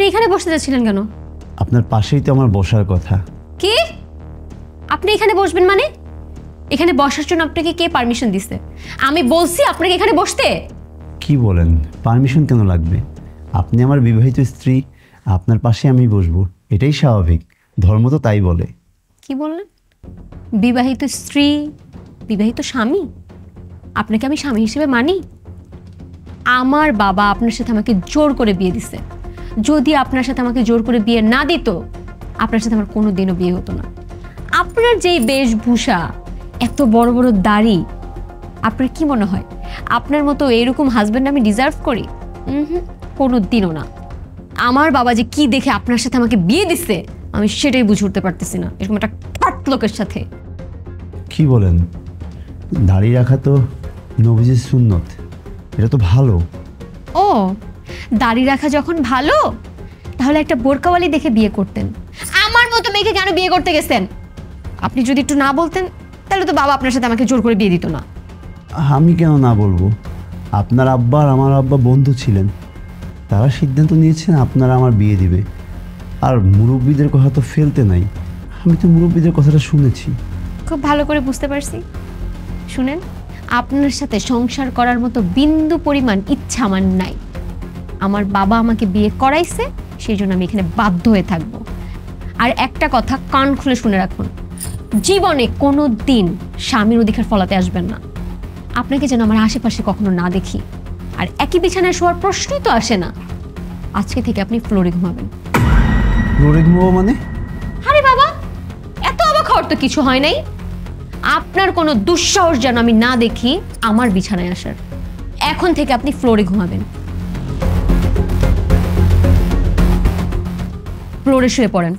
এখানে বসতে যাচ্ছিলেন কেন? আপনার পাশেই তো আমার বসার কথা। কি? আপনি এখানে বসবেন মানে? এখানে বসার জন্য আপনাকে কে পারমিশন দিছে? আমি বলছি আপনাকে এখানে বসতে। কি বলেন? পারমিশন কেন লাগবে? আপনি আমার বিবাহিত স্ত্রী, আপনার পাশে আমি বসবো, এটাই স্বাভাবিক, ধর্ম তো তাই বলে। কি বললেন? বিবাহিত স্ত্রী, বিবাহিত স্বামী? আপনাকে আমি স্বামী হিসেবে মানি? আমার বাবা আপনার সাথে আমাকে জোর করে বিয়ে দিছে। যদি আপনার সাথে আমাকে জোর করে বিয়ে না দিত, আপনার সাথে আমার কোনো দিনও বিয়ে হতো না। আপনার যেই বেশভূষা, এত বড় বড় দাড়ি, আপনার কি মনে হয় আপনার মতো এরকম হাজব্যান্ড আমি ডিজার্ভ করি? কোনো দিনও না। আমার বাবা যে কি দেখে আপনার সাথে আমাকে বিয়ে দিচ্ছে, আমি সেটাই বুঝে উঠতে পারতেছি না, এরকম একটা ফাট লোকের সাথে। কি বলেন? দাড়ি রাখা তো নবীজির সুন্নত, এটা তো ভালো। ও, দাড়ি রাখা যখন ভালো, তাহলে একটা বোরকাওয়ালি দেখে বিয়ে করতেন। আমার মতো মেয়েকে কেন বিয়ে করতে গেছেন? আপনি যদি একটু না বলতেন, তাহলে তো বাবা আপনার সাথে আমাকে জোর করে বিয়ে দিত না। আমি কেন না বলবো? আপনার আব্বা আর আমার আব্বা বন্ধু ছিলেন, তারা সিদ্ধান্ত নিয়েছেন আপনারা আমার বিয়ে দিবে। আর মুরব্বীদের কথা তো ফেলতে নাই, আমি তো মুরব্বীদের কথাটা শুনেছি। খুব ভালো করে বুঝতে পারছি। শুনেন, আপনার সাথে সংসার করার মতো বিন্দু পরিমাণ ইচ্ছা আমার নাই। আমার বাবা আমাকে বিয়ে করাইছে, সেই জন্য আমি এখানে বাধ্য হয়ে থাকবো। আর একটা কথা কান খুলে শুনে রাখুন, জীবনে কোনো দিন স্বামীর অধিকার ফলাতে আসবেন না। আপনাকে যেন আমার আশেপাশে কখনো না দেখি। আর একই বিছানায় শোয়ার প্রশ্নই তো আসে না। আজকে থেকে আপনি ফ্লোরে ঘুমাবেন। ফ্লোরে ঘুমাবো মানে? আরে বাবা, এত অবাক হওয়ার তো কিছু হয় নাই। আপনার কোনো দুঃসাহস যেন আমি না দেখি আমার বিছানায় আসার। এখন থেকে আপনি ফ্লোরে ঘুমাবেন। ফ্লোরে শুয়ে পড়েন।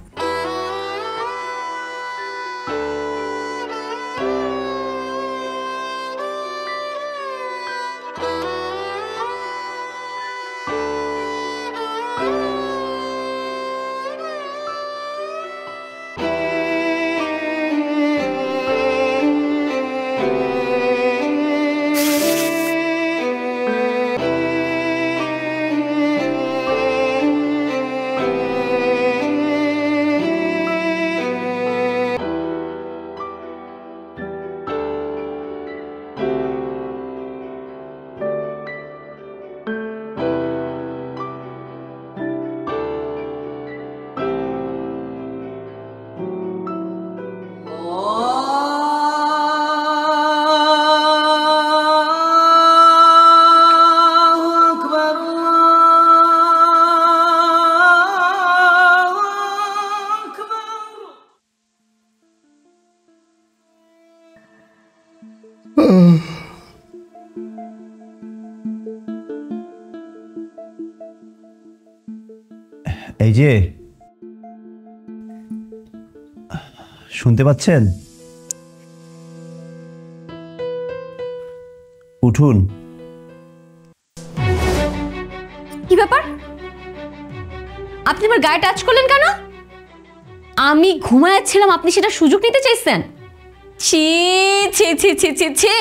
এই যে, শুনতে পাচ্ছেন? উঠুন। কি ব্যাপার? আপনি আমার গায়ে টাচ করলেন কেন? আমি ঘুমাচ্ছিলাম, আপনি সেটা সুযোগ নিতে চাইছেন? ছি ছি ছি ছি ছি ছি,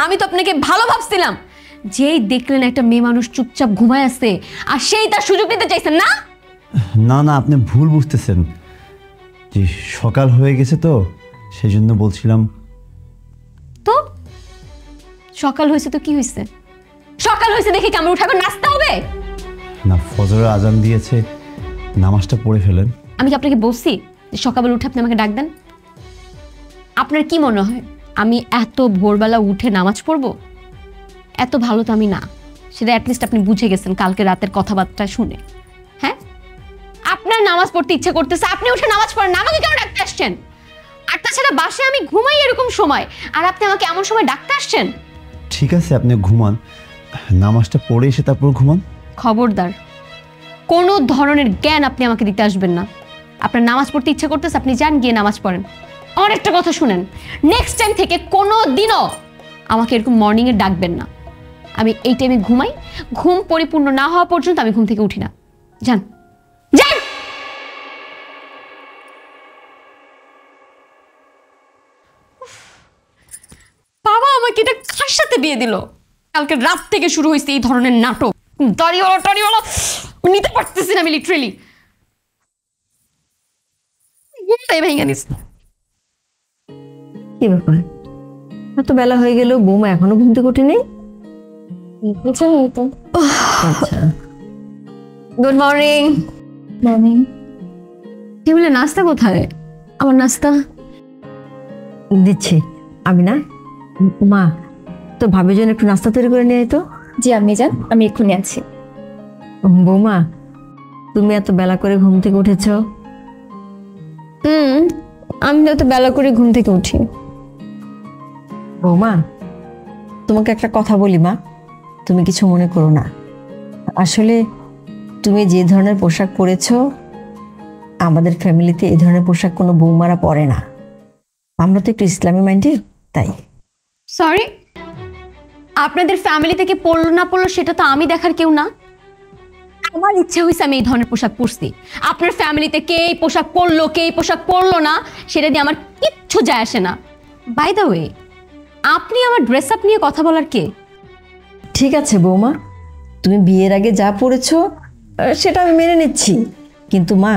আমি তো আপনাকে ভালো ভাবছিলাম। যেই দেখলেন একটা মেয়ে মানুষ চুপচাপ ঘুমায় আছে, আর সেই তার সুযোগ নিতে চাইছেন না? না না, আপনি ভুল বুঝতেছেন। যে সকাল হয়ে গেছে তো, সেই জন্য বলছিলাম। তো সকাল হয়েছে তো কি হয়েছে? সকাল হয়েছে দেখে কি আমরা উঠে এখন নাচতে হবে? না, ফজরের আজান দিয়েছে, নামাজটা পড়ে ফেলেন। আমি কি আপনাকে বলছি যে সকালবেলা উঠে আপনি আমাকে ডাক দেন? আপনার কি মনে হয় আমি এত ভোরবেলা উঠে নামাজ পড়বো? এত ভালো তো আমি না, সেটা অ্যাটলিস্ট আপনি বুঝে গেছেন কালকে রাতের কথাবার্তা শুনে। হ্যাঁ, আপনার নামাজ পড়তে ইচ্ছা করতেছে, আপনি উঠে নামাজ পড়েন, আমাকে কেন ডাকতে আসছেন? আর তাছাড়া বাসায় আমি ঘুমাই এরকম সময়, আর আপনি আমাকে এমন সময় ডাকতে আসছেন? ঠিক আছে, আপনি ঘুমান, নামাজটা পড়ে এসে তারপর ঘুমান। খবরদার, কোনো ধরনের জ্ঞান আপনি আমাকে দিতে আসবেন না। আপনার নামাজ পড়তে ইচ্ছা করতেছে, আপনি যান গিয়ে নামাজ পড়েন। আর একটা কথা শুনেন, নেক্সট টাইম থেকে কোনো দিনও আমাকে এরকম মর্নিংয়ে ডাকবেন না। আমি এই টাইমে ঘুমাই, ঘুম পরিপূর্ণ না হওয়া পর্যন্ত আমি ঘুম থেকে উঠি না। যান যান। বাবা আমাকে এটা কার সাথে বিয়ে দিল? কালকে রাত থেকে শুরু হয়েছে এই ধরনের নাটক। দাড়িওয়ালা টাড়িওয়ালা, নিতে পারতেছি না আমি লিটারেলি। ভেঙে নিস। কি ব্যাপার, এত বেলা হয়ে গেল, বৌমা এখনো ঘুম থেকে ওঠেনি? আচ্ছা, গুড মর্নিং। মর্নিং। টেবিলে নাস্তা কোথায়? আমার নাস্তা দিচ্ছি। আমি না, মা তো ভাবির জন্য একটু নাস্তা তৈরি করে নিয়ে আয় তো। জি আম্মি যান, আমি এক্ষুনি আছি। বৌমা, তুমি এত বেলা করে ঘুম থেকে উঠেছ? আমি তো এত বেলা করে ঘুম থেকে উঠি। বৌমা, তোমাকে একটা কথা বলি মা, তুমি কিছু মনে করো না। আসলে তুমি যে ধরনের পোশাক পরেছ, আমাদের ফ্যামিলিতে এই ধরনের পোশাক কোনো বৌমারা পরে না। আমরা তো একটু ইসলামী মাইন্ডের, তাই। সরি, আপনাদের ফ্যামিলি থেকে পড়লো না পড়লো সেটা তো আমি দেখার কেউ না। আমার ইচ্ছা হয়েছে আমি এই ধরনের পোশাক পরছি। আপনার ফ্যামিলিতে কে এই পোশাক পরলো কে এই পোশাক পরলো না সেটা দিয়ে আমার কিচ্ছু যায় আসে না। বাই দ্য ওয়ে, আপনি আমার ড্রেস আপ নিয়ে কথা বলার কে? ঠিক আছে বৌমা, তুমি বিয়ের আগে যা পড়েছ সেটা আমি মেনে নিচ্ছি, কিন্তু মা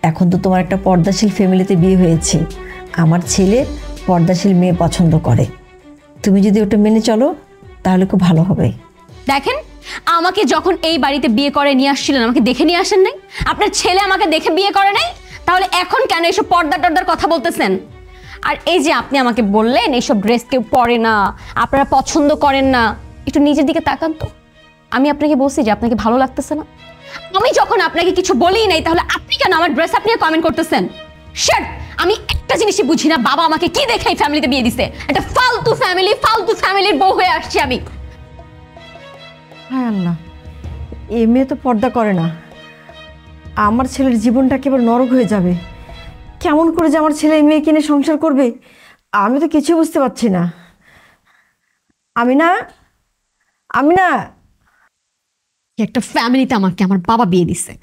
এখন তো তোমার একটা পর্দাশীল ফ্যামিলিতে বিয়ে হয়েছে। আমার ছেলে পর্দাশীল মেয়ে পছন্দ করে, তুমি যদি ওটা মেনে চলো তাহলে খুব ভালো হবে। দেখেন, আমাকে যখন এই বাড়িতে বিয়ে করে নিয়ে আসছিলেন আমাকে দেখে নিয়ে আসেন নাই? আপনার ছেলে আমাকে দেখে বিয়ে করে নাই? তাহলে এখন কেন এসব পর্দা টর্দার কথা বলতেছেন? আর এই যে আপনি আমাকে বললেন এইসব ড্রেস কেউ পরে না, আপনারা পছন্দ করেন না, একটু নিজের দিকে তাকান তো। আমি আপনাকে বলছি যে আপনাকে ভালো লাগতেছে না। আমি যখন আপনাকে কিছু বলিই নাই তাহলে আপনি কেন আমার ড্রেস আপ নিয়ে কমেন্ট করতেছেন? শিট, আমি একটা জিনিসই বুঝি না, বাবা আমাকে কি দেখে এই ফ্যামিলিতে বিয়ে দিছে? এটা ফালতু ফ্যামিলি, ফালতু ফ্যামিলির বউ হয়ে আসছি আমি। হ্যাঁ আল্লাহ, এ মেয়ে তো পর্দা করে না। আমার ছেলের জীবনটা একেবারে নরক হয়ে যাবে। কেমন করে যে আমার ছেলে এই মেয়ে কিনে সংসার করবে আমি তো কিছু বুঝতে পারছি না। আমি না একটা ফ্যামিলিতে আমাকে আমার বাবা বিয়ে দিছে,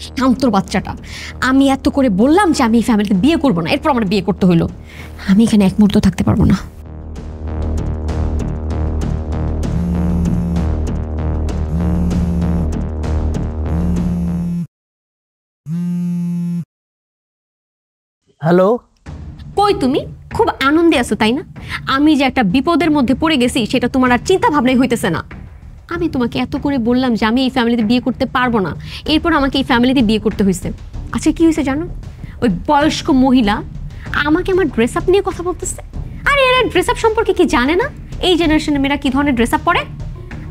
শান্তর বাচ্চাটা। আমি এত করে বললাম যে আমি এই ফ্যামিলিতে বিয়ে করবো না, এরপর আমার বিয়ে করতে হইলো। আমি এখানে এক মুহূর্ত থাকতে পারবো না। হ্যালো, কই তুমি? খুব আনন্দে আছো তাই না? আমি যে একটা বিপদের মধ্যে পড়ে গেছি সেটা তোমার আর চিন্তা ভাবনাই হইতেছে না। আমি তোমাকে এত করে বললাম যে আমি এই ফ্যামিলিতে বিয়ে করতে পারবো না, এরপর আমাকে এই ফ্যামিলিতে বিয়ে করতে হয়েছে। আচ্ছা কি হয়েছে জানো? ওই বয়স্ক মহিলা আমাকে আমার ড্রেস আপ নিয়ে কথা বলতেছে। আরে এরা ড্রেস আপ সম্পর্কে কি জানে না? এই জেনারেশনের মেয়েরা কি ধরনের ড্রেস আপ পরে?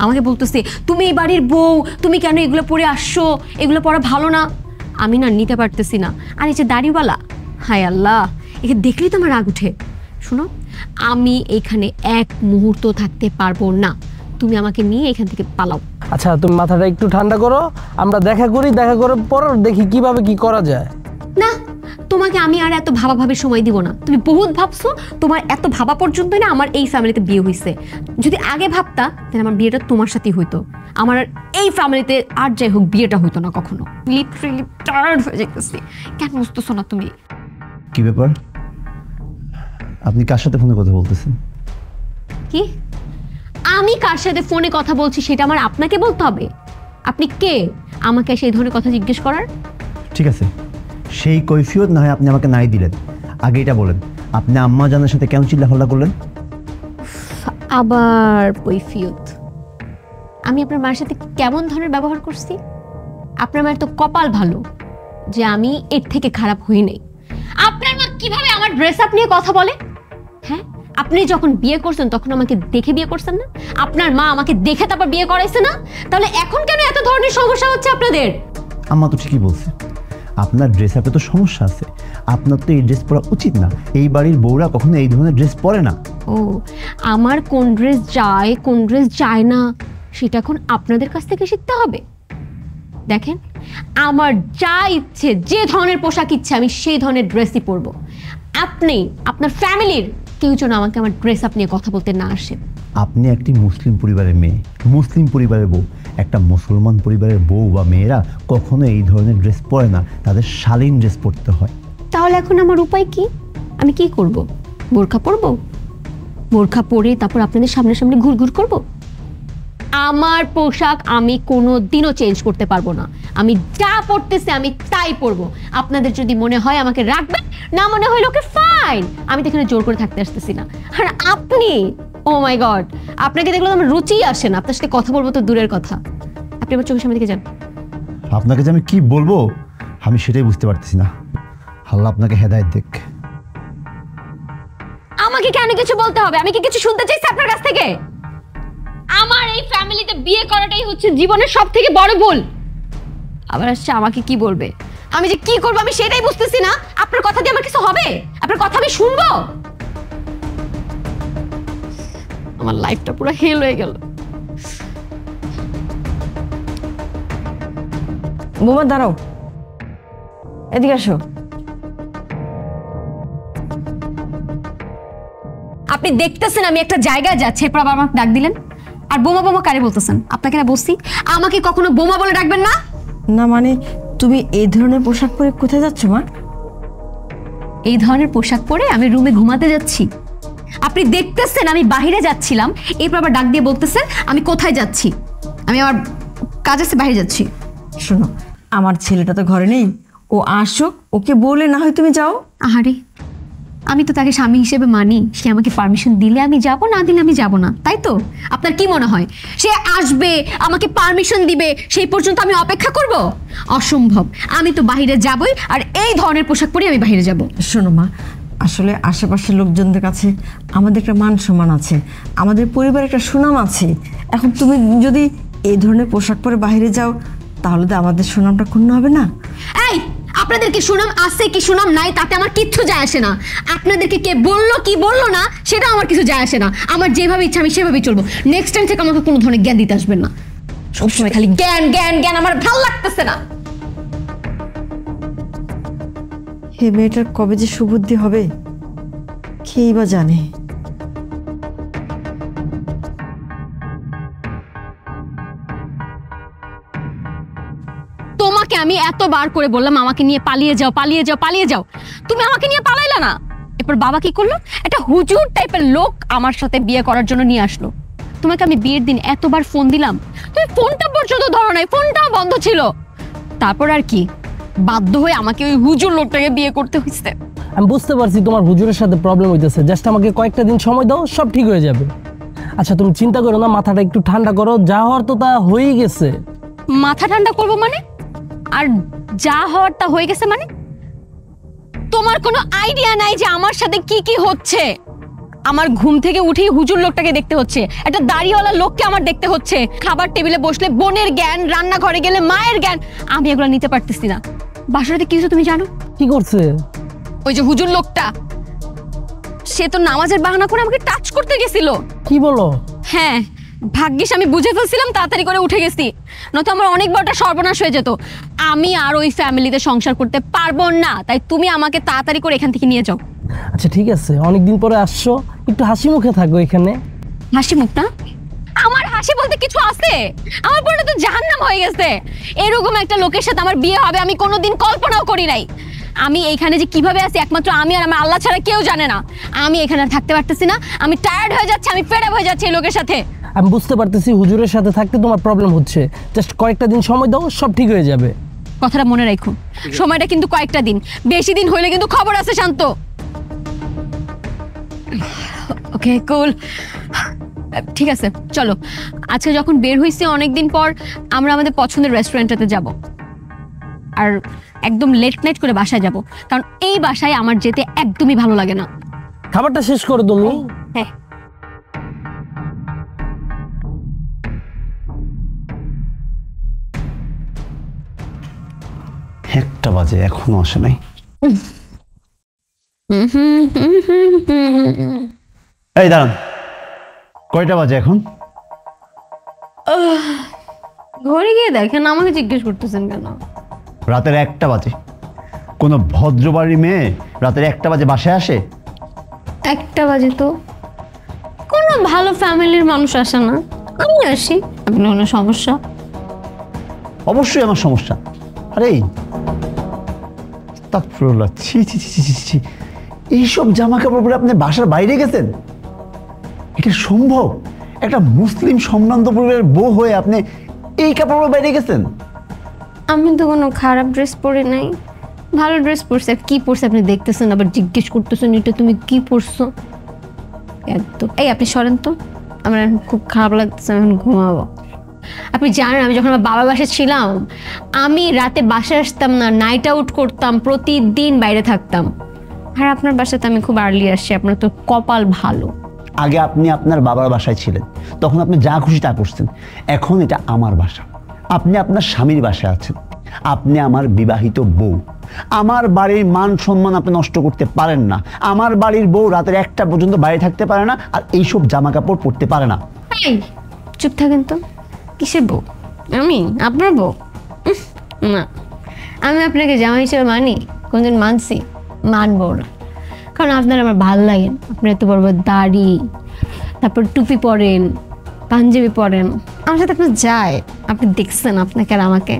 আমাকে বলতেছে তুমি এই বাড়ির বউ, তুমি কেন এগুলো পরে আসছো, এগুলো পরা ভালো না। আমি না নিতে পারতেছি না। আর এই যে দাড়িওয়ালা, হায় আল্লাহ, একে দেখলেই তো আমার রাগ উঠে। শোনো, আমি এখানে এক মুহূর্ত থাকতে পারবো না, তুমি আমাকে নিয়ে এখান থেকে পালাও। আচ্ছা তুমি মাথাটা একটু ঠান্ডা করো, আমরা দেখা করি, দেখা করার পর দেখি কিভাবে কি করা যায়। না, তোমাকে আমি আর এত ভাবাভাবির সময় দিব না। তুমি বহুত ভাবছো, তোমার এত ভাবা পর্যন্তই না আমার এই ফ্যামিলিতে বিয়ে হয়েছে। যদি আগে ভাবতা তাহলে আমার বিয়েটা তোমার সাথেই হইতো। আমার আর এই ফ্যামিলিতে আর যাই হোক বিয়েটা হইতো না কখনো। লিটারেলি টায়ার্ড হয়ে যাইতেছি। কেন বুঝতেছো না তুমি? কি ব্যাপার, আপনি কার সাথে ফোনে কথা বলতেছেন? কি আমি কার সাথে ফোনে কথা বলছি সেটা আমার আপনাকে বলতে হবে? আপনি কে আমাকে সেই ধরনের কথা জিজ্ঞেস করার? ঠিক আছে, সেই কৈফিয়ত না হয় আপনি আমাকে নাই দিলেন, আগে এটা বলেন আপনি আম্মা জানের সাথে কেন চিল্লাফাল্লা করলেন? আবার কৈফিয়ত? আমি আপনার মায়ের সাথে কেমন ধরনের ব্যবহার করছি? আপনার মায়ের তো কপাল ভালো যে আমি এর থেকে খারাপ হই নাই। আপনার মা কিভাবে আমার ড্রেস আপ নিয়ে কথা বলে? হ্যাঁ, আপনি যখন বিয়ে করছেন তখন আমাকে দেখে বিয়ে করছেন না? আপনার মা আমাকে দেখে তারপর বিয়ে করাইছে না? তাহলে এখন কেন এত ধরনের সমস্যা হচ্ছে আপনাদের? আম্মা তো ঠিকই বলছে, আপনার ড্রেস আপে তো সমস্যা আছে। আপনার তো এই ড্রেস পরা উচিত না, এই বাড়ির বউরা কখনো এই ধরনের ড্রেস পরে না। ও, আমার কোন ড্রেস যায় কোন ড্রেস যায় না সেটা এখন আপনাদের কাছ থেকে শিখতে হবে। দেখেন, আমার যা ইচ্ছে, যে ধরনের পোশাক ইচ্ছে আমি সেই ধরনের ড্রেসই পরবো। আপনি আপনার ফ্যামিলির কেউ যেন আমাকে আমার ড্রেস আপ নিয়ে কথা বলতে না আসে। আপনি একটি মুসলিম পরিবারের মেয়ে, মুসলিম পরিবারের বউ। একটা মুসলমান পরিবারের বউ বা মেয়েরা কখনো এই ধরনের ড্রেস পরে না, তাদের শালীন ড্রেস পরতে হয়। তাহলে এখন আমার উপায় কি? আমি কি করব? বোরখা পরবো? বোরখা পরে তারপর আপনাদের সামনে সামনে ঘুরঘুর করব? আমার পোশাক আমি কোনো দিনও চেঞ্জ করতে পারবো না। আমি যা পড়তেছি আমি তাই পড়বো। আপনাদের যদি মনে হয় আমাকে রাখবেন, না মনে হয় ওকে ফাইন। আমি তো এখানে জোর করে থাকতে আসতেছি না। আর আপনি, ও মাই গড, আপনাকে দেখলে তো আমার রুচিই আসে না। আপনার সাথে কথা বলবো তো দূরের কথা। আপনি আমার চোখের সামনে দিকে যান। আপনাকে যে আমি কি বলবো আমি সেটাই বুঝতে পারতেছি না। আল্লাহ আপনাকে হেদায়েত দেখ। আমাকে কেন কিছু বলতে হবে? আমি কি কিছু শুনতে চাইছি আপনার কাছ থেকে? আমার এই ফ্যামিলিতে বিয়ে করাটাই হচ্ছে জীবনের সবথেকে বড় ভুল। আবার আসছে আমাকে কি বলবে। আমি যে কি করবো আমি সেটাই বুঝতেছি না। আপনার কথা দিয়ে আমার কিছু হবে? আপনার কথা আমি শুনবো? আমার লাইফটা পুরো হেল হয়ে গেল। বৌমা দাঁড়াও, এদিকে আসো। আপনি দেখতেছেন আমি একটা জায়গায় যাচ্ছি, এরপর আবার আমাকে ডাক দিলেন। আর বোমা বোমা কারে বলতেছেন? আপনাকে না বলছি আমাকে কখনো বোমা বলে ডাকবেন না। না মানে তুমি এই ধরনের পোশাক পরে কোথায় যাচ্ছ মা? এই ধরনের পোশাক পরে আমি রুমে ঘুমাতে যাচ্ছি। আপনি দেখতেছেন আমি বাইরে যাচ্ছিলাম, এরপর আবার ডাক দিয়ে বলতেছেন আমি কোথায় যাচ্ছি। আমি আমার কাজ আছে, বাইরে যাচ্ছি। শোনো, আমার ছেলেটা তো ঘরে নেই, ও আসুক, ওকে বলে না হয় তুমি যাও। আহারে, আমি তো তাকে স্বামী হিসেবে মানি। সে আমাকে পারমিশন দিলে আমি যাব, না দিলে আমি যাব না, তাই তো? আপনার কি মনে হয় সে আসবে আমাকে পারমিশন দিবে সেই পর্যন্ত আমি অপেক্ষা করব? অসম্ভব। আমি তো বাইরে যাবই, আর এই ধরনের পোশাক পরে আমি বাইরে যাব। শোনো মা, আসলে আশেপাশের লোকজনদের কাছে আমাদের একটা মান সম্মান আছে, আমাদের পরিবারের একটা সুনাম আছে। এখন তুমি যদি এই ধরনের পোশাক পরে বাইরে যাও তাহলে তো আমাদের সুনামটা ক্ষুণ্ণ হবে না? এই, আপনাদের কি সুনাম আছে কি সুনাম নাই তাতে আমার কিচ্ছু যায় আসে না। আপনাদেরকে কে বললো কি বললো না সেটা আমার কিছু যায় আসে না। আমার যেভাবে ইচ্ছা আমি সেভাবেই চলবো। নেক্সট টাইম থেকে আমাকে কোনো ধরনের জ্ঞান দিতে আসবেন না। সবসময় খালি জ্ঞান জ্ঞান জ্ঞান, আমার ভালো লাগতেছে না। হে মেয়েটার কবে যে সুবুদ্ধি হবে কেই বা জানে। তোমাকে আমি এতবার করে বললাম আমাকে নিয়ে পালিয়ে যাও পালিয়ে যাও পালিয়ে যাও, তুমি আমাকে নিয়ে পালাইলা না। এরপর বাবা কি করলো? একটা হুজুর টাইপের লোক আমার সাথে বিয়ে করার জন্য নিয়ে আসলো। তোমাকে আমি বিয়ের দিন এতবার ফোন দিলাম, তুমি ফোনটা পর্যন্ত ধরো নাই, ফোনটাও বন্ধ ছিল। তারপর আর কি, বাধ্য হয়ে আমাকে ওই হুজুর লোকটাকে বিয়ে করতে হয়েছে। আমি বুঝতে পারছি তোমার হুজুরের সাথে প্রবলেম হইতেছে, জাস্ট আমাকে কয়েকটা দিন সময় দাও, সব ঠিক হয়ে যাবে। আচ্ছা তুমি চিন্তা করো না, মাথাটা একটু ঠান্ডা করো, যা হওয়ার তো তা হয়েই গেছে। মাথা ঠান্ডা করবো মানে? আর যা হওয়ার তা হয়ে গেছে মানে? তোমার কোনো আইডিয়া নাই যে আমার সাথে কি কি হচ্ছে। আমার ঘুম থেকে উঠেই হুজুর লোকটাকে দেখতে হচ্ছে, একটা দাড়িওয়ালা লোককে আমার দেখতে হচ্ছে, খাবার টেবিলে বসলে বোনের জ্ঞান, রান্নাঘরে গেলে মায়ের জ্ঞান। আমি এগুলো নিতে পারতেছি না। বাসাতে কি হচ্ছে তুমি জানো? কি করছে? ওই যে হুজুর লোকটা, সে তো নামাজের বাহানা করে আমাকে টাচ করতে গেছিল। কি বলো? হ্যাঁ, ভাগ্যিস আমি বুঝে ফেলছিলাম, তাড়াতাড়ি করে উঠে গেছি, নয়তো আমার অনেক বড়টা সর্বনাশ হয়ে যেত। আমি আর ওই ফ্যামিলিতে সংসার করতে পারবো না, তাই তুমি আমাকে তাড়াতাড়ি করে এখান থেকে নিয়ে যাও। আচ্ছা ঠিক আছে, অনেকদিন পরে আসছো, একটু হাসি মুখে থাকো এখানে। হাসি মুখ না? আমার হাসি বলতে কিছু আছে? আমার পরে তো জাহান্নাম হয়ে গেছে। এরকম একটা লোকের সাথে আমার বিয়ে হবে আমি কোনোদিন কল্পনাও করি নাই। আমি এখানে যে কিভাবে আছি একমাত্র আমি আর আমার আল্লাহ ছাড়া কেউ জানে না। আমি এখানে আর থাকতে পারতেছি না, আমি টায়ার্ড হয়ে যাচ্ছি, আমি ফেড আপ হয়ে যাচ্ছি এই লোকের সাথে। আমি বুঝতে পারতেছি হুজুরের সাথে থাকতে তোমার প্রবলেম হচ্ছে, জাস্ট কয়েকটা দিন সময় দাও, সব ঠিক হয়ে যাবে। কথাটা মনে রাখো, সময়টা কিন্তু কয়েকটা দিন, বেশি দিন হইলে কিন্তু খবর আছে। শান্ত। ওকে কুল, ঠিক আছে চলো। আজকে যখন বের হইছি অনেকদিন পর, আমরা আমাদের পছন্দের রেস্টুরেন্টটাতে যাব, আর একদম লেট নাইট করে বাসায় যাব, কারণ এই বাসায় আমার যেতে একদমই ভালো লাগে না। খাবারটা শেষ করো তুমি। হ্যাঁ, একটা বাজে এখনো আসে নাই। এই দাঁড়ান, কয়টা বাজে এখন? ঘরে গিয়ে দেখেন, আমাকে জিজ্ঞেস করতেছেন কেন? রাতের 1টা বাজে। কোনো ভদ্রবাড়ির মেয়ে রাতের 1টা বাজে বাসায় আসে? 1টা বাজে তো কোনো ভালো ফ্যামিলির মানুষ আসে না, আমি আসি। আপনার কোনো সমস্যা? অবশ্যই আমার সমস্যা। আরে আস্তাগফিরুল্লাহ, ছি ছি ছি ছি ছি, এইসব জামা কাপড় পরে আপনি বাসার বাইরে গেছেন? এটা সম্ভব? একটা মুসলিম সম্ভ্রান্ত পরিবারের বউ হয়ে আপনি এই কাপড় বাইরে গেছেন? আমি তো কোনো খারাপ ড্রেস পরে নাই, ভালো ড্রেস পরছি। আর কি পরছে আপনি দেখতেছেন, আবার জিজ্ঞেস করতেছেন এটা তুমি কি পরছো। একদম। এই আপনি সরেন তো, আমার এখন খুব খারাপ লাগতেছে, আমি এখন ঘুমাবো। আপনি জানেন আমি যখন আমার বাবার বাসায় ছিলাম, আমি রাতে বাসায় আসতাম না, নাইট আউট করতাম, প্রতিদিন বাইরে থাকতাম। আর আপনার বাসাতে আমি খুব আর্লি আসছি, আপনার তো কপাল ভালো। আগে আপনি আপনার বাবার বাসায় ছিলেন, তখন আপনি যা খুশি তা করছেন। এখন এটা আমার বাসা, আপনি আপনার স্বামীর বাসায় আছেন। আপনি আমার বিবাহিত বউ, আমার বাড়ির মান সম্মান আপনি নষ্ট করতে পারেন না। আমার বাড়ির বউ রাতের 1টা পর্যন্ত বাইরে থাকতে পারে না, আর এইসব জামা কাপড় পরতে পারে না। এই চুপ থাকেন তো, কিসের বউ? আমি আপনার বউ? না, আমি আপনাকে জামা হিসেবে মানি? কোনদিন মানছি? মানবো না, কারণ আপনার আমার ভাল লাগেন। আপনি এত বড় বড় দাড়ি, তারপর টুপি পরেন, পাঞ্জাবি পরেন, আমার সাথে আপনার যায়? আপনি দেখছেন আপনাকে আর আমাকে?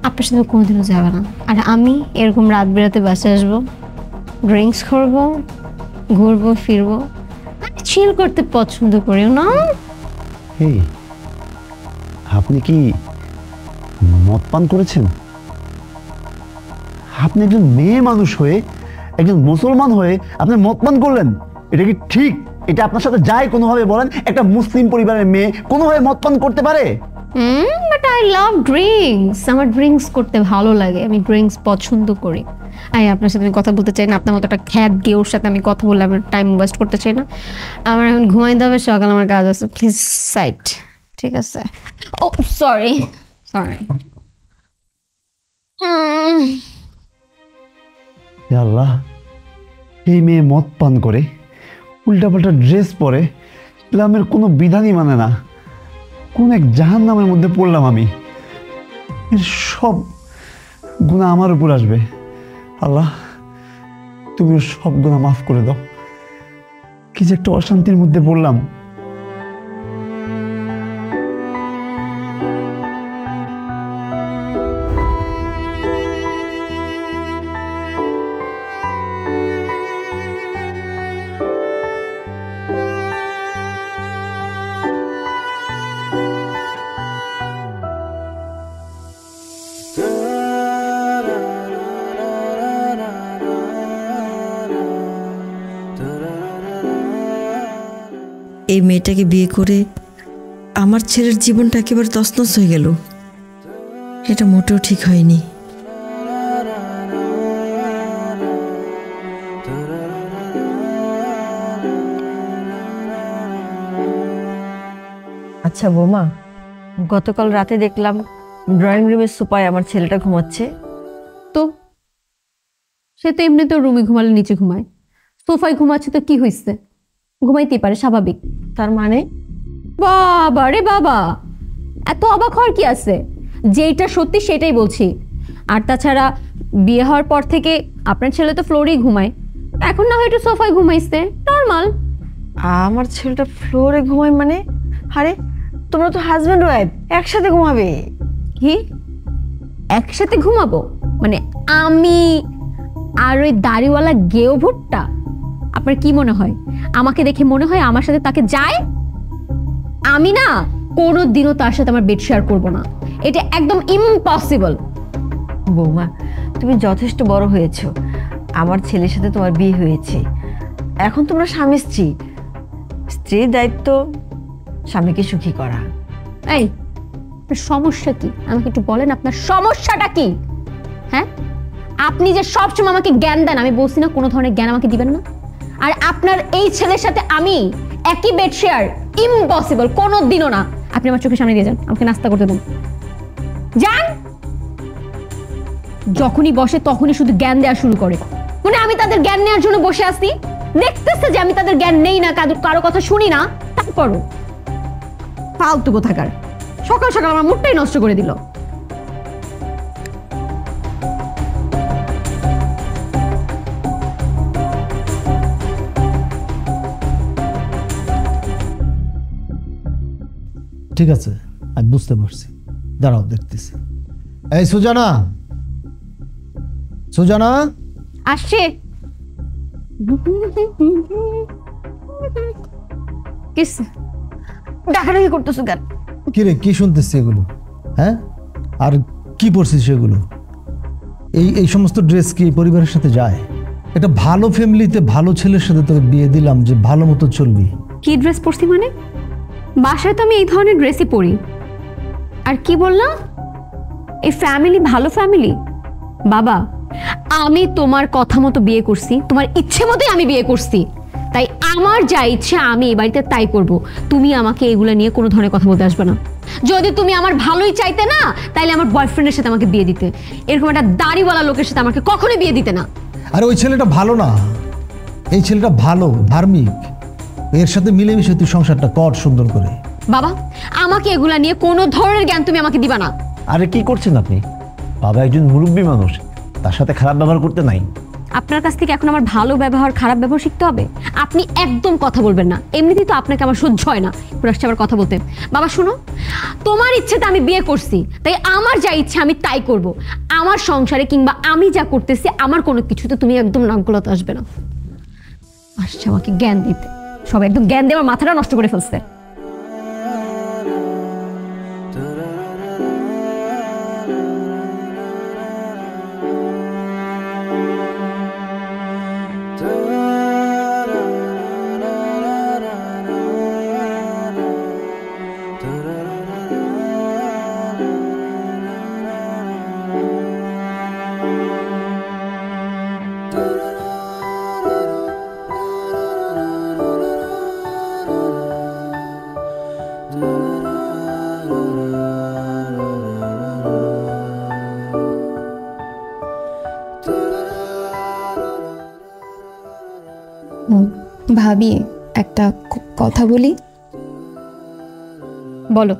আপনার সাথে কোনোদিনও যাবে না। আর আমি এরকম রাত বেরাতে বাসে আসবো, ড্রিঙ্কস করবো, ঘুরবো ফিরবো, আমি চিল করতে পছন্দ করি না। এই আপনি কি মদ পান করেছেন? আপনি একজন মেয়ে মানুষ হয়ে, একজন মুসলমান হয়ে আপনি মদ পান করলেন? এটা কি ঠিক? এটা আপনার সাথে যায় কোনোভাবে? বলেন, একটা মুসলিম পরিবারের মেয়ে কোনোভাবে মদ পান করতে পারে? But I love drinks. আমার ড্রিঙ্কস করতে ভালো লাগে, আমি ড্রিঙ্কস পছন্দ করি। আপনার সাথে আমি কথা বলতে চাই না, আপনার মতো একটা খ্যাত গেওর সাথে আমি কথা বললে আমার টাইম ওয়েস্ট করতে চাই না। আমার এখন ঘুমাইতে হবে, সকাল আমার কাজ আছে। Please side. ঠিক আছে? ও সরি সরি। হে আল্লাহ, এই মেয়ে মদ পান করে, উল্টাপাল্টা ড্রেস পরে, ইসলামের কোনো বিধানই মানে না। কোন এক জাহান্নামের মধ্যে পড়লাম আমি। এর সব গুনাহ আমার উপর আসবে। আল্লাহ, তুমি ওর সব গুনাহ মাফ করে দাও। কি যে একটা অশান্তির মধ্যে পড়লাম। এই মেয়েটাকে বিয়ে করে আমার ছেলের জীবনটা একেবারে তছনছ হয়ে গেল। এটা মোটেও ঠিক হয়নি। আচ্ছা বৌমা, গতকাল রাতে দেখলাম ড্রয়িং রুমের সোফায় আমার ছেলেটা ঘুমাচ্ছে। তো সে তো এমনিতেও রুমে ঘুমালে নিচে ঘুমায়, সোফায় ঘুমাচ্ছে তো কি হয়েছে? ঘুমাইতেই পারে, স্বাভাবিক। তার মানে? বাবা রে বাবা, এত অবাক হওয়ার কি আছে? যেটা সত্যি সেটাই বলছি। আর তাছাড়া বিয়ে হওয়ার পর থেকে আপনার ছেলে তো ফ্লোরেই ঘুমায়, এখন না হয়তো সোফায় ঘুমাইছে, নর্মাল। আমার ছেলেটা ফ্লোরে ঘুমায় মানে? আরে তোমরা তো হাজব্যান্ড ওয়াইফ, একসাথে ঘুমাবে। কি একসাথে ঘুমাবো? মানে আমি আর ওই দাড়িওয়ালা গেও ভুট্টা? আপনার কি মনে হয় আমাকে দেখে মনে হয় আমার সাথে তাকে যায়? আমি না কোনো দিনও তার সাথে আমার বেড শেয়ার করবো না, এটা একদম ইম্পসিবল। বৌমা, তুমি যথেষ্ট বড় হয়েছো, আমার ছেলের সাথে তোমার বিয়ে হয়েছে, এখন তোমরা স্বামী স্ত্রী। স্ত্রীর দায়িত্ব স্বামীকে সুখী করা। এই আপনার সমস্যা কি আমাকে একটু বলেন, আপনার সমস্যাটা কি? হ্যাঁ, আপনি যে সবসময় আমাকে জ্ঞান দেন, আমি বলছি না কোনো ধরনের জ্ঞান আমাকে দিবেন না। আর আপনার এই ছেলের সাথে আমি একই বেড শেয়ার, ইম্পসিবল, কোনো দিনও না। আপনি আমার চোখের সামনে দিয়ে যান, আমাকে নাস্তা করতে দেন, যান। যখনই বসে তখনই শুধু জ্ঞান দেওয়া শুরু করে, মানে আমি তাদের জ্ঞান নেওয়ার জন্য বসে আছি। দেখতেছে যে আমি তাদের জ্ঞান নেই না, কারো কথা শুনি না, তারপরও ফালতু কোথাকার। সকাল সকাল আমার মুডটাই নষ্ট করে দিল। ঠিক আছে, আমি বুঝতে পারছি, দাঁড়াও দেখতেছি। এই সুজানা, সুজানা, আসছে। ডাকাডাকি করতেছো কেন? কি রে, কি শুনতেছি এগুলো? হ্যাঁ, আর কি পরছিস সেগুলো? এই সমস্ত ড্রেস কি এই পরিবারের সাথে যায়? একটা ভালো ফ্যামিলিতে ভালো ছেলের সাথে তোকে বিয়ে দিলাম যে ভালো মতো চলবি। কি ড্রেস পরছি মানে? বাসায় তো আমি এই ধরনের ড্রেসই পরি। আর কি বললাম? এই ফ্যামিলি ভালো ফ্যামিলি? বাবা, আমি তোমার কথা মতো বিয়ে করছি, তোমার ইচ্ছে মতোই আমি বিয়ে করছি, তাই আমার যা ইচ্ছে আমি এই বাড়িতে তাই করব। তুমি আমাকে এগুলো নিয়ে কোনো ধরনের কথা বলতে আসবে না। যদি তুমি আমার ভালোই চাইতে না, তাইলে আমার বয়ফ্রেন্ডের সাথে আমাকে বিয়ে দিতে। এরকম একটা দাড়িওয়ালা লোকের সাথে আমাকে কখনোই বিয়ে দিতে না। আরে ওই ছেলেটা ভালো না, এই ছেলেটা ভালো, ধার্মিক। এর সাথে মিলেমিশে তুই সংসারটা কর সুন্দর করে। বাবা, আমাকে এগুলা নিয়ে কোনো ধরনের জ্ঞান তুমি আমাকে দিবা না। আরে কি করছেন আপনি? বাবা একজন মুরব্বী মানুষ, তার সাথে খারাপ ব্যবহার করতে নাই। আপনার কাছ থেকে এখন আমার ভালো ব্যবহার খারাপ ব্যবহার শিখতে হবে? আপনি একদম কথা বলবেন না, এমনিতেই তো আপনাকে আমার সহ্য হয় না, আসছে আবার কথা বলতে। বাবা শুনো, তোমার ইচ্ছেতে আমি বিয়ে করছি, তাই আমার যা ইচ্ছে আমি তাই করব। আমার সংসারে কিংবা আমি যা করতেছি আমার কোনো কিছুতে তুমি একদম নাক গলাতে আসবে না। আসছে আমাকে জ্ঞান দিতে, সব একদম জ্ঞান দিয়ে আমার মাথাটা নষ্ট করে ফেলছে। ভাবি, একটা কথা বলি। বলো।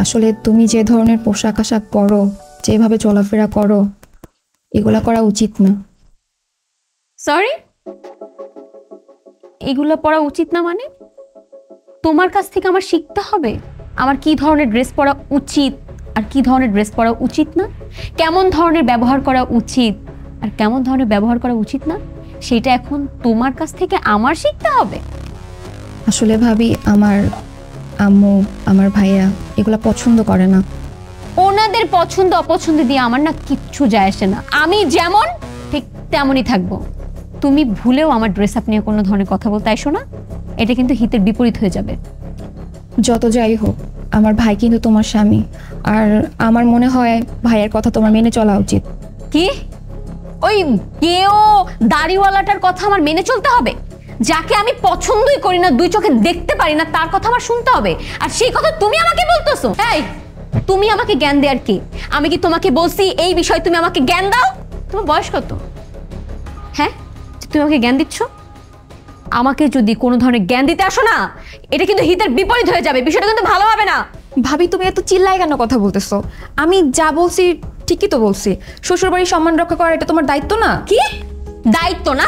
আসলে তুমি যে ধরনের পোশাক আশাক পরো, যেভাবে চলাফেরা করো, এগুলা করা উচিত না। সরি, এগুলো পরা উচিত না মানে? তোমার কাছ থেকে আমার শিখতে হবে আমার কি ধরনের ড্রেস পরা উচিত আর কি ধরনের ড্রেস পরা উচিত না, কেমন ধরনের ব্যবহার করা উচিত আর কেমন ধরনের ব্যবহার করা উচিত না, সেটা এখন তোমার কাছ থেকে আমার শিখতে হবে। আসলে ভাবি, আমার আম্মু, আমার ভাইয়া এগুলা পছন্দ করে না। ওনাদের পছন্দ অপছন্দ দিয়ে আমার না কিচ্ছু যায় আসে না। আমি যেমন ঠিক তেমনই থাকবো। তুমি ভুলেও আমার ড্রেস আপ নিয়ে কোনো ধরনের কথা বলতে আইসো না, এটা কিন্তু হিতের বিপরীত হয়ে যাবে। যত যাই হোক, আমার ভাই কিন্তু তোমার স্বামী, আর আমার মনে হয় ভাইয়ের কথা তোমার মেনে চলা উচিত। কি? ওই কেও দাড়িওয়ালাটার কথা আমার মেনে চলতে হবে? যাকে আমি পছন্দই করি না, দুই চোখে দেখতে পারি না, তার কথা আমার শুনতে হবে? আর সেই কথা তুমি আমাকে বলতেছো? এই, তুমি আমাকে জ্ঞান দেয়ার কি? আমি কি তোমাকে বলছি এই বিষয়ে তুমি আমাকে জ্ঞান দাও? তোমার বয়স কত? হ্যাঁ, তুমি আমাকে জ্ঞান দিচ্ছ? আমাকে যদি কোনো ধরনের জ্ঞান দিতে আসো না, এটা কিন্তু হিতের বিপরীত হয়ে যাবে, বিষয়টা কিন্তু ভালো হবে না। ভাবি, তুমি এত চিল্লায় কেন কথা বলতেছো? আমি যা বলছি ঠিকই তো বলছি। শ্বশুরবাড়ির সম্মান রক্ষা করা এটা তোমার দায়িত্ব না? কি দায়িত্ব না?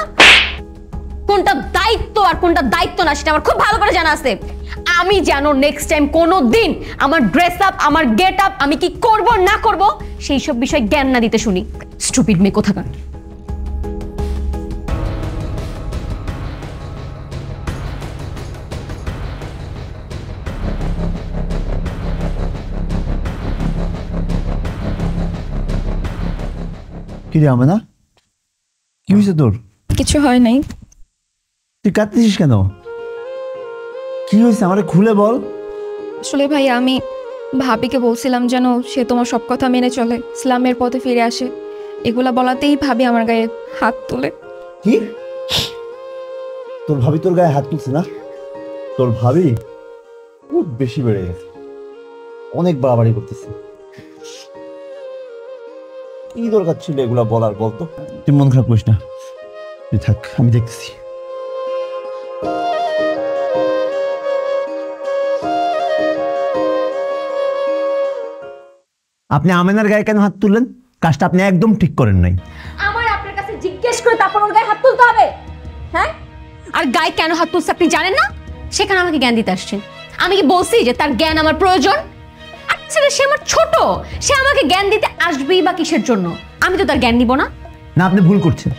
কোনটা দায়িত্ব আর কোনটা দায়িত্ব না সেটা আমার খুব ভালো করে জানা আছে। আমি যেন নেক্সট টাইম কোনো দিন আমার ড্রেস আপ, আমার গেট আপ, আমি কি করব না করব সেই সব বিষয়ে জ্ঞান না দিতে শুনি। স্টুপিড মেয়ে কোথাকার। কি রে আমেনা, কি হয়েছে তোর? কিছু হয় নাই। তুই কাঁদতেছিস কেন? কি হয়েছে আমারে খুলে বল। আসলে ভাই, আমি ভাবিকে বলছিলাম যেন সে তোমার সব কথা মেনে চলে, ইসলামের পথে ফিরে আসে। এগুলা বলাতেই ভাবি আমার গায়ে হাত তোলে। কি? তোর ভাবি তোর গায়ে হাত তুলছে না? তোর ভাবি খুব বেশি বেড়ে গেছে, অনেক বাড়াবাড়ি করতেছে। কি দরকার ছিল এগুলা বলার বলতো? তুই মন খারাপ করিস না, তুই থাক, আমি দেখতেছি। আপনি আমেনার গায়ে কেন হাত তুললেন? কাজটা আপনি একদম ঠিক করেন নাই। আমার আপনার কাছে জিজ্ঞেস করে তারপর ওর গায়ে হাত তুলতে হবে? হ্যাঁ, আর গায়ে কেন হাত তুলছে আপনি জানেন না? সেখানে আমাকে জ্ঞান দিতে আসছেন। আমি কি বলছি যে তার জ্ঞান আমার প্রয়োজন? আচ্ছা, সে আমার ছোট, সে আমাকে জ্ঞান দিতে আসবেই বা কিসের জন্য? আমি তো তার জ্ঞান দিব না। না, আপনি ভুল করছেন।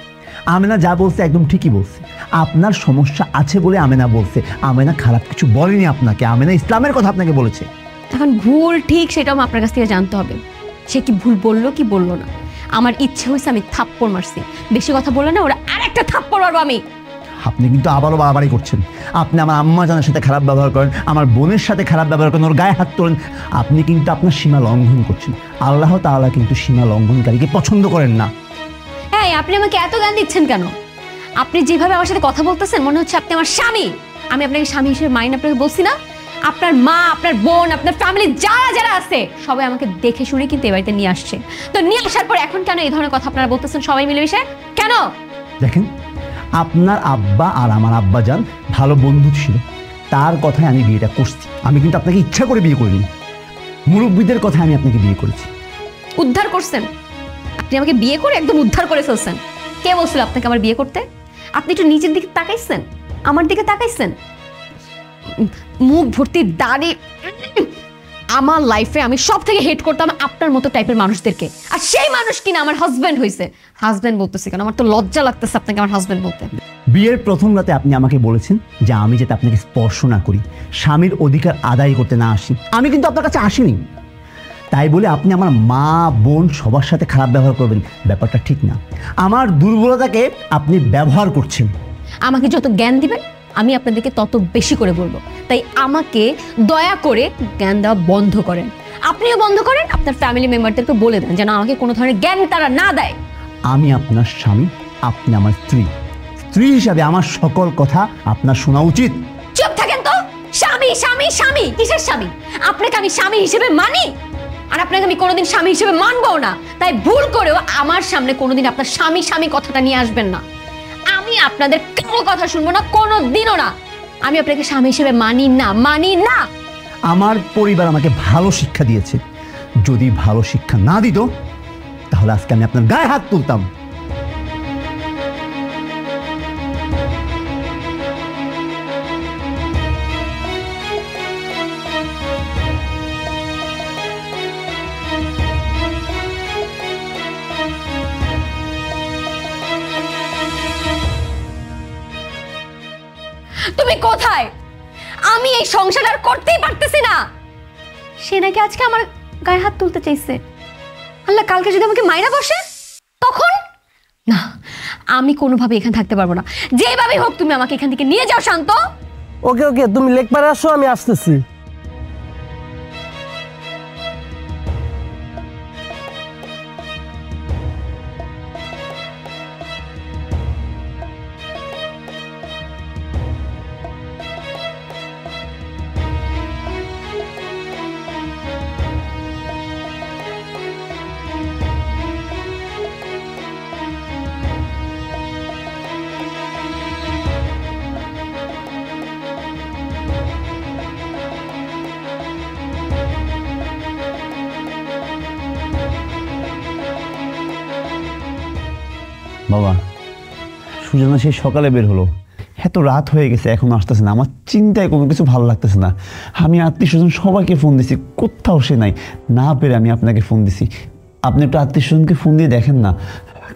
আমেনা যা বলছে একদম ঠিকই বলছে। আপনার সমস্যা আছে বলে আমেনা বলছে। আমেনা খারাপ কিছু বলেনি আপনাকে, আমেনা ইসলামের কথা আপনাকে বলেছে। এখন ভুল ঠিক সেটাও আপনার কাছ থেকে জানতে হবে। সে কি ভুল বললো কি বললো না। আমার ইচ্ছে হয়েছে আমি থাপ্পড় মারছি, বেশি কথা বললে না ওরা আরেকটা থাপ্পড় মারবো আমি। আপনি কিন্তু আবারও বাড়াবাড়ি করছেন। আপনি আমার আম্মা জানের সাথে খারাপ ব্যবহার করেন, আমার বোনের সাথে খারাপ ব্যবহার করেন, ওর গায়ে হাত তোলেন। আপনি কিন্তু আপনার সীমা লঙ্ঘন করছেন। আল্লাহ তাআলা কিন্তু সীমা লঙ্ঘনকারীকে পছন্দ করেন না। হ্যাঁ, আপনি আমাকে এত জ্ঞান দিচ্ছেন কেন? আপনি যেভাবে আমার সাথে কথা বলতেছেন মনে হচ্ছে আপনি আমার স্বামী। আমি আপনাকে স্বামী হিসেবে মাইন আপনাকে বলছি না? আপনার মা, আপনার বোন, আপনার ফ্যামিলি যারা যারা আছে সবাই আমাকে দেখে শুনে কিন্তু এ বাড়িতে নিয়ে আসছে। তো নিয়ে আসার পর এখন কেন এই ধরনের কথা আপনারা বলতেছেন সবাই মিলেমিশে কেন? দেখেন, আপনার আব্বা আর আমার আব্বা জান ভালো বন্ধু ছিল, তার কথায় আমি বিয়েটা করছি। আমি কিন্তু আপনাকে ইচ্ছা করে বিয়ে করিনি, মুরব্বীদের কথায় আমি আপনাকে বিয়ে করেছি। উদ্ধার করছেন আপনি আমাকে, বিয়ে করে একদম উদ্ধার করে ফেলছেন। কে বলছিল আপনাকে আমার বিয়ে করতে? আপনি একটু নিচের দিকে তাকাইছেন, আমার দিকে তাকাইছেন, মুখ ভর্তি দাড়ি। আমার লাইফে আমি সব থেকে হেট করতাম আপনার মতো টাইপের মানুষদেরকে, আর সেই মানুষ কিনা আমার হাজব্যান্ড হয়েছে। হাজব্যান্ড বলতেছে কেন? আমার তো লজ্জা লাগতেছে আপনাকে আমার হাজব্যান্ড বলতে। বিয়ের প্রথম রাতে আপনি আমাকে বলেছেন যে আমি যাতে আপনাকে স্পর্শ না করি, স্বামীর অধিকার আদায় করতে না আসি। আমি কিন্তু আপনার কাছে আসিনি, তাই বলে আপনি আমার মা বোন সবার সাথে খারাপ ব্যবহার করবেন, ব্যাপারটা ঠিক না। আমার দুর্বলতাকে আপনি ব্যবহার করছেন। আমাকে যত জ্ঞান দিবেন আমি আপনাদেরকে তত বেশি করে বলবো, তাই আমাকে দয়া করে জ্ঞান দেওয়া বন্ধ করেন। আপনিও বন্ধ করেন, আপনার ফ্যামিলি মেম্বারদেরকে বলে দেন যেন আমাকে কোনো ধরনের জ্ঞান তারা না দেয়। আমি আপনার স্বামী, আপনি আমার স্ত্রী। স্ত্রী হিসাবে আমার সকল কথা আপনার শোনা উচিত। চুপ থাকেন তো। স্বামী স্বামী স্বামী কিসের স্বামী? আপনাকে আমি স্বামী হিসেবে মানি, আর আপনাকে আমি কোনোদিন স্বামী হিসেবে মানবো না। তাই ভুল করেও আমার সামনে কোনোদিন আপনার স্বামী স্বামী কথাটা নিয়ে আসবেন না। আমি আপনাদের কোনো কথা শুনবো না, কোনো দিনও না। আমি আপনাকে স্বামী হিসেবে মানি না, মানি না। আমার পরিবার আমাকে ভালো শিক্ষা দিয়েছে, যদি ভালো শিক্ষা না দিত তাহলে আজকে আমি আপনার গায়ে হাত তুলতাম। তুমি কোথায়? আমি এই সংসার আর করতেই পারতেছি না। সে নাকি আজকে আমার গায়ে হাত তুলতে চাইছে। আল্লাহ, কালকে যদি আমাকে মাইরা বসে তখন? না, আমি কোনোভাবে এখানে থাকতে পারবো না। যেভাবে হোক তুমি আমাকে এখান থেকে নিয়ে যাও। শান্ত, ওকে ওকে, তুমি লেক পারে আসো, আমি আসতেছি। বাবা, সুজানা সেই সকালে বের হলো, এত রাত হয়ে গেছে এখনো আসতেছে না। আমার চিন্তায় কোনো কিছু ভালো লাগতেছে না। আমি আত্মীয় স্বজন সবাইকে ফোন দিছি, কোথাও সে নাই। না পেরে আমি আপনাকে ফোন দিছি। আপনি একটু আত্মীয় স্বজনকে ফোন দিয়ে দেখেন না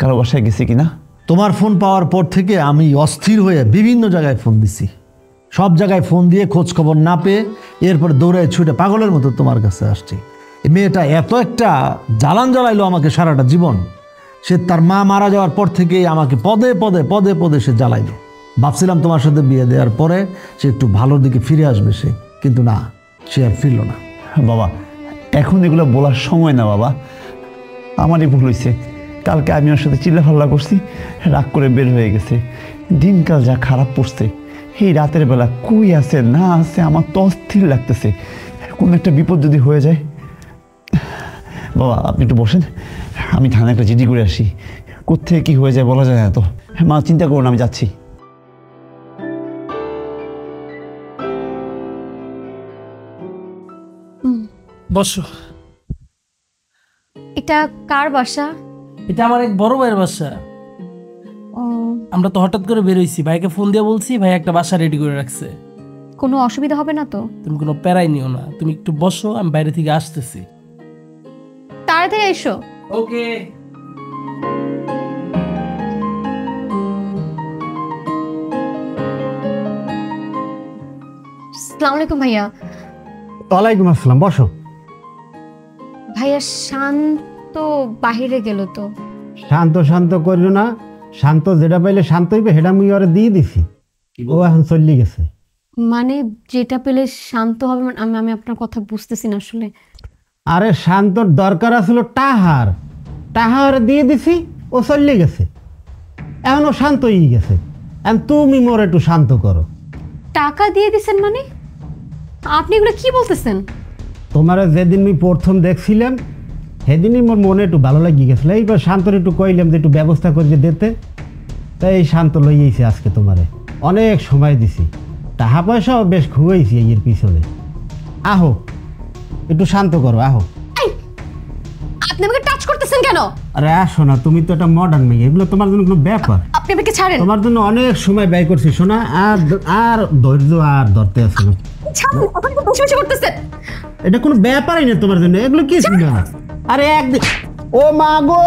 কারো বাসায় গেছে কিনা। তোমার ফোন পাওয়ার পর থেকে আমি অস্থির হয়ে বিভিন্ন জায়গায় ফোন দিছি, সব জায়গায় ফোন দিয়ে খোঁজ খবর না পেয়ে এরপর দৌড়ায় ছুটে পাগলের মতো তোমার কাছে আসছি। এই মেয়েটা এত একটা জ্বালান জ্বালাইলো আমাকে সারাটা জীবন। সে তার মা মারা যাওয়ার পর থেকেই আমাকে পদে পদে পদে পদে সে জ্বালাইলো। ভাবছিলাম তোমার সাথে বিয়ে দেওয়ার পরে সে একটু ভালোর দিকে ফিরে আসবে সে, কিন্তু না, সে আর ফিরল না। বাবা, এখন এগুলো বলার সময় না বাবা, আমারই ভুল হয়েছে। কালকে আমি ওর সাথে চিল্লাফাল্লা করছি, রাগ করে বের হয়ে গেছে। দিনকাল যা খারাপ পড়ছে, এই রাতের বেলা কই আছে না আছে আমার তো অস্থির লাগতেছে। কোনো একটা বিপদ যদি হয়ে যায়। বাবা, আপনি একটু বসেন, আমি থানায় একটা চিঠি করে আসি। কোত্থেকে কি হয়ে যায় বলা যায় না তো। মা, চিন্তা করুন, আমি যাচ্ছি। বসো। এটা কার বাসা? এটা আমার এক বড় ভাইয়ের বাসা। আমরা তো হঠাৎ করে বেরোইছি, ভাইকে ফোন দিয়ে বলছি, ভাই একটা বাসা রেডি করে রাখছে। কোনো অসুবিধা হবে না তো? তুমি কোনো প্যারাই নিও না, তুমি একটু বসো, আমি বাইরে থেকে আসতেছি। তাড়াতাড়ি এসো। ওকে। আসসালামু আলাইকুম ভাইয়া। ওয়ালাইকুম আসসালাম, বসো। ভাইয়া শান্ত বাহিরে গেল তো। শান্ত শান্ত করিও না, শান্ত যেটা পাইলে শান্ত হইবে সেটা মুই ওরে দিয়ে দিছি, ও এখন চলে গেছে। মানে যেটা পেলে শান্ত হবে, মানে আমি আপনার কথা বুঝতেছি না আসলে। আরে শান্তর দরকার আছিল টাহার, টাহার দিয়ে দিছি, ও চলে গেছে, এখন ও শান্ত হয়ে গেছে। এখন তুমি মোর একটু শান্ত করো। টাকা দিয়ে দিছেন মানে? আপনি এগুলো কি বলতেছেন? তোমার যেদিন আমি প্রথম দেখছিলাম সেদিনই মোর মনে একটু ভালো লাগিয়ে গেছিল, এইবার শান্তর একটু কইলাম যে একটু ব্যবস্থা করে দিতে, তাই এই শান্ত লইয়েছি আজকে। তোমারে অনেক সময় দিছি, টাকা পয়সাও বেশ খুয়াইছি এর পিছনে। আহো একটু শান্ত করো, আহো। আপনি আমাকে টাচ করতেছেন কেন? আরে আসো না, তুমি তো একটা মডার্ন মেয়ে, এগুলো তোমার জন্য কোনো ব্যাপার? আপনি আমাকে ছাড়েন। তোমার জন্য অনেক সময় ব্যয় করছি শোনা, আর আর ধৈর্য আর ধরতে আসো না। ছাড়ুন, আপনি তো বসে বসে করতেছেন। এটা কোনো ব্যাপারই না তোমার জন্য, এগুলো কি ছিল? আরে একদিন ও মা গো,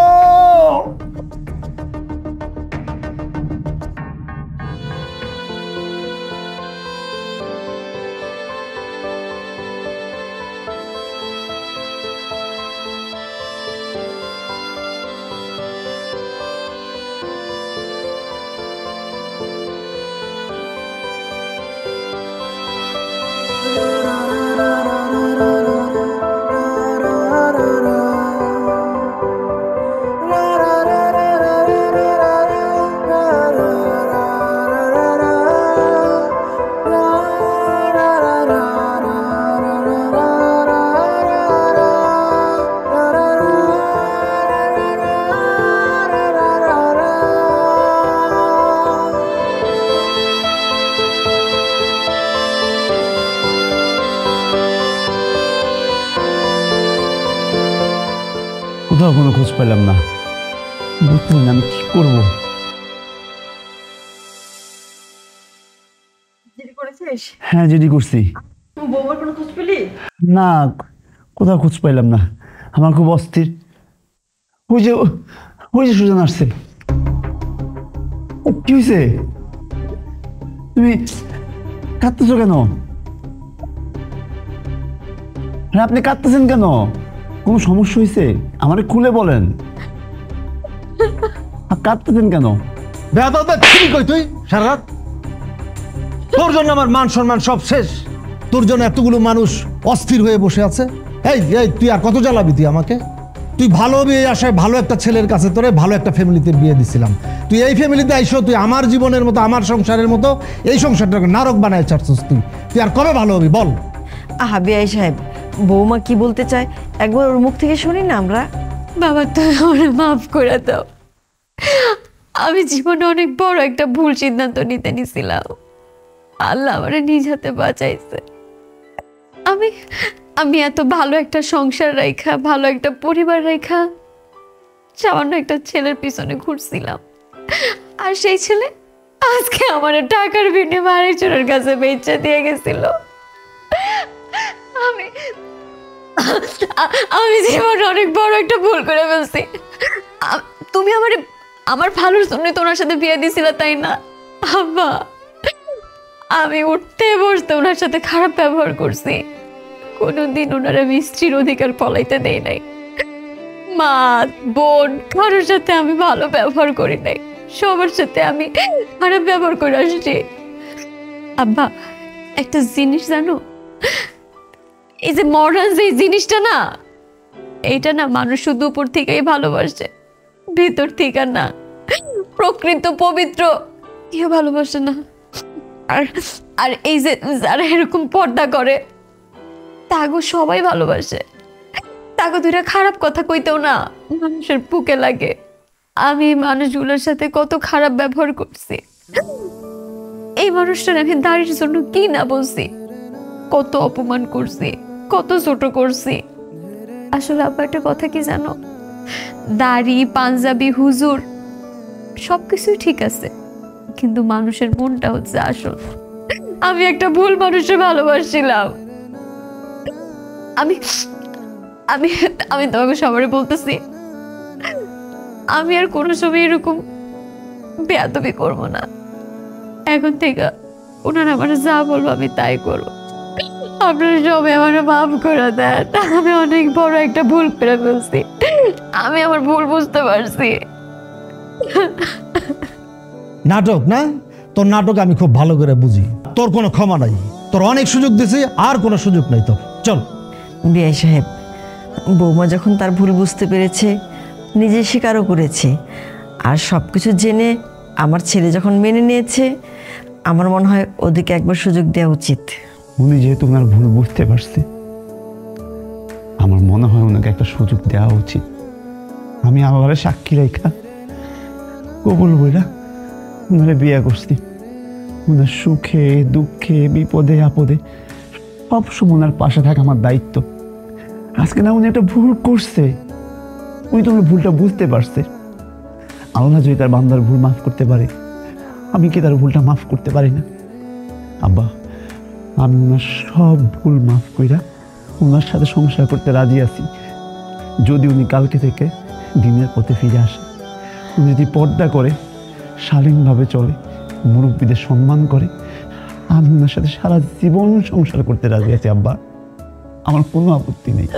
কোথাও কোনো খোঁজ পেলাম না, বুঝলাম না আমি কি করবো। হ্যাঁ জিডি করছি। না, কোথাও খোঁজ পাইলাম না, আমার খুব অস্থির। ওই যে ওই যে সুজন আসছে। কি হয়েছে? তুমি কাঁদতেছো কেন? হ্যাঁ আপনি কাঁদতেছেন কেন? কোনো সমস্যা হয়েছে? আমারে খুলে বলেন, কাঁদতেছেন কেন? তুই সারা রাত তোর জন্য আমার মান সম্মান সব শেষ, তোর জন্য এতগুলো মানুষ অস্থির হয়ে বসে আছে। এই এই তুই আর কত জ্বালাবি তুই আমাকে? তুই ভালো বিয়ে আসায় ভালো একটা ছেলের কাছে তোরে ভালো একটা ফ্যামিলিতে বিয়ে দিছিলাম, তুই এই ফ্যামিলিতে আইসো, তুই আমার জীবনের মতো আমার সংসারের মতো এই সংসারটাকে নারক বানায় ছাড়ছিস। তুই তুই আর কবে ভালো হবি বল? আহা বিআই সাহেব, বৌমা কি বলতে চায় একবার ওর মুখ থেকে শুনি না আমরা। বাবা তুমি আমার মাফ করে দাও, আমি জীবনে অনেক বড় একটা ভুল সিদ্ধান্ত নিতে নিছিলাম। আল্লাহ আমার নিজ হাতে বাঁচাইছে। আমি আমি এত ভালো একটা সংসার রেখা, ভালো একটা পরিবার রেখা সামান্য একটা ছেলের পিছনে ঘুরছিলাম, আর সেই ছেলে আজকে আমার টাকার বিনিময়ে আরেকজনের কাছে বেচে দিয়ে গেছিল। আমি আমি জীবনে অনেক বড় একটা ভুল করে ফেলছি। তুমি আমার ভালোর জন্য তোমার সাথে বিয়ে দিছিলে তাই না আব্বা? আমি উঠতে বসতে ওনার সাথে খারাপ ব্যবহার করছি, কোনোদিন ওনার আমি স্ত্রীর অধিকার ফলাইতে দেই নাই। মা বোন কারোর সাথে আমি ভালো ব্যবহার করি নাই, সবার সাথে আমি খারাপ ব্যবহার করে আসছি। আব্বা একটা জিনিস জানো, এই যে মডার্ন যে জিনিসটা না, এইটা না মানুষ শুধু উপর থেকেই ভালোবাসে, ভেতর থেকে না। প্রকৃত পবিত্র কেউ ভালোবাসে না। আর আর এই যে যারা এরকম পর্দা করে তাগো সবাই ভালোবাসে, তাগো দুইটা খারাপ কথা কইতেও না মানুষের বুকে লাগে। আমি মানুষগুলোর সাথে কত খারাপ ব্যবহার করছি, এই মানুষটার আমি দাড়ির জন্য কি না বলছি, কত অপমান করছি, কত ছোট করছি। আসলে আব্বা একটা কথা কি জানো, দাড়ি পাঞ্জাবি হুজুর সবকিছুই ঠিক আছে, কিন্তু মানুষের মনটা হচ্ছে আসল। আমি একটা ভুল মানুষকে ভালোবাসছিলাম। আমি আমি আমি তোমাকে সবারই বলতেছি, আমি আর কোনো সময় এরকম বেয়াদবি করবো না। এখন থেকে ওনারা আমার যা বলবো আমি তাই করবো। আপনারা সবাই আমার মাফ করে দেন, আমি অনেক বড় একটা ভুল করে ফেলছি, আমি আমার ভুল বুঝতে পারছি। নাটক না, তোর নাটক আমি খুব ভালো করে বুঝি। তোর কোনো ক্ষমা নাই, তোর অনেক সুযোগ দিছি, আর কোনো সুযোগ নাই তোর। চল। বিআই সাহেব, বৌমা যখন তার ভুল বুঝতে পেরেছে, নিজে স্বীকারও করেছে, আর সব কিছু জেনে আমার ছেলে যখন মেনে নিয়েছে, আমার মনে হয় ওদিকে একবার সুযোগ দেওয়া উচিত। উনি যেহেতু ওনার ভুল বুঝতে পারছে, আমার মনে হয় ওনাকে একটা সুযোগ দেওয়া উচিত। আমি আবার সাক্ষী রেখা কবুল বইরা ওনারে বিয়ে করছি। ওনার সুখে দুঃখে বিপদে আপদে সবসময় ওনার পাশে থাকা আমার দায়িত্ব। আজকে না উনি একটা ভুল করছে, উনি তো ওনার ভুলটা বুঝতে পারছে। আল্লাহ যদি তার বান্দার ভুল মাফ করতে পারে, আমি কি তার ভুলটা মাফ করতে পারি না? আব্বা, আমি ওনার সব ভুল মাফ কইরা ওনার সাথে সংসার করতে রাজি আছি, যদি উনি কালকে থেকে দিনের পথে ফিরে আসে। উনি যদি পর্দা করে, শালীনভাবে চলে, মুরব্বীদের সম্মান করে, আমি ওনার সাথে সারা জীবন সংসার করতে রাজি আছি আব্বা, আমার কোনো আপত্তি নেই।